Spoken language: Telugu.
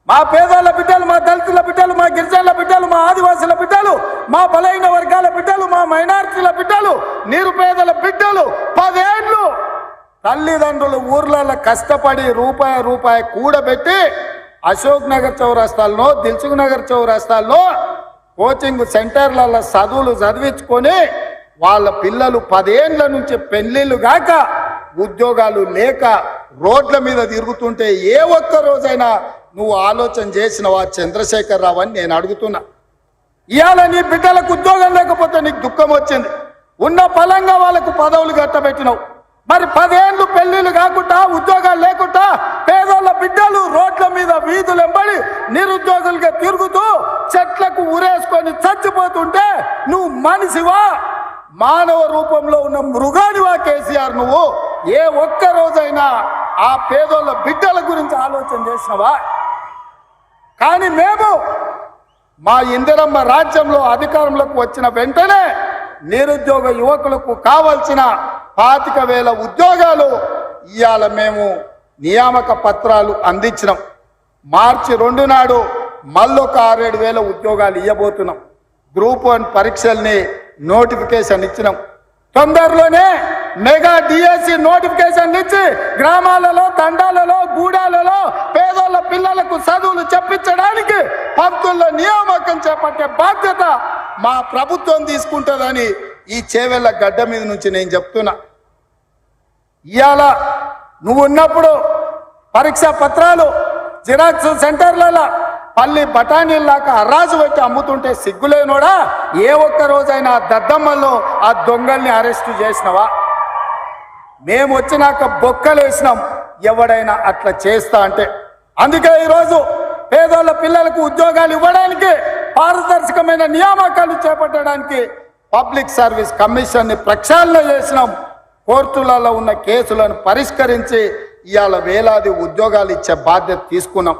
మా పేదల బిడ్డలు, మా దళితుల బిడ్డలు, మా గిరిజనుల బిడ్డలు, మా ఆదివాసుల బిడ్డలు, మా బలైన వర్గాల బిడ్డలు, మా మైనారిటీల బిడ్డలు, నిరుపేదల బిడ్డలు 10 ఏళ్ళు తల్లిదండ్రులు ఊర్లలో కష్టపడి రూపాయి కూడబెట్టి అశోక్ నగర్ చౌరస్తాల్లో, దిల్సుఖ్ నగర్ చౌరస్తాల్లో కోచింగ్ సెంటర్లలో చదువులు చదివించుకొని వాళ్ళ పిల్లలు 10 ఏళ్ల నుంచి పెళ్లిళ్ళు గాక ఉద్యోగాలు లేక రోడ్ల మీద తిరుగుతుంటే ఏ ఒక్క రోజైనా నువ్వు ఆలోచన చేసినవా చంద్రశేఖర్ రావు అని నేను అడుగుతున్నా. ఇవాళ నీ బిడ్డలకు ఉద్యోగం లేకపోతే నీకు దుఃఖం వచ్చింది. ఉన్న పలంగా వాళ్ళకు పదవులు కట్టబెట్టినావు. మరి 10 ఏళ్ళు పెళ్లిళ్ళు కాకుండా ఉద్యోగాలు లేకుండా పేదోళ్ళ బిడ్డలు రోడ్ల మీద వీధులు ఎంబడి నిరుద్యోగులుగా తిరుగుతూ చెట్లకు ఉరేసుకొని చచ్చిపోతుంటే నువ్వు మనిషివా, మానవ రూపంలో ఉన్న మృగానివా కేసీఆర్? నువ్వు ఏ ఒక్క రోజైనా ఆ పేదోళ్ళ బిడ్డల గురించి ఆలోచన చేసినవా? కానీ మేము మా ఇందిరమ్మ రాజ్యంలో అధికారంలోకి వచ్చిన వెంటనే నిరుద్యోగ యువకులకు కావాల్సిన 25,000 ఉద్యోగాలు ఇవాళ మేము నియామక పత్రాలు అందించినాం. మార్చి 2 నాడు మళ్ళొక 6-7 ఉద్యోగాలు ఇవ్వబోతున్నాం. గ్రూప్ 1 పరీక్షల్ని నోటిఫికేషన్ ఇచ్చినాం. తొందరలోనే మెగా డిఎస్సి నోటిఫికేషన్ ఇచ్చి గ్రామాలలో, తండాలలో, గూడాలలో పేదోళ్ళ పిల్లలకు చదువులు చెప్పించడానికి పంతుల నియామకం చేపట్టే బాధ్యత మా ప్రభుత్వం తీసుకుంటుందని ఈ చేవెళ్ళ గడ్డ మీద నుంచి నేను చెప్తున్నా. ఇవాళ నువ్వు ఉన్నప్పుడు పరీక్షా పత్రాలు జిరాక్స్ సెంటర్లలో పల్లి బఠానీల్లాక అరాజు పెట్టి అమ్ముతుంటే సిగ్గులేనోడా? ఏ ఒక్క రోజైనా దద్దమ్మల్లో ఆ దొంగల్ని అరెస్టు చేసినవా? మేము వచ్చినాక బొక్కలేసినాం ఎవడైనా అట్లా చేస్తా అంటే. అందుకే ఈరోజు పేదోళ్ళ పిల్లలకు ఉద్యోగాలు ఇవ్వడానికి, పారదర్శకమైన నియామకాలు చేపట్టడానికి పబ్లిక్ సర్వీస్ కమిషన్ని ప్రక్షాళన చేసినాం. కోర్టులలో ఉన్న కేసులను పరిష్కరించి ఇవాళ వేలాది ఉద్యోగాలు ఇచ్చే బాధ్యత తీసుకున్నాం.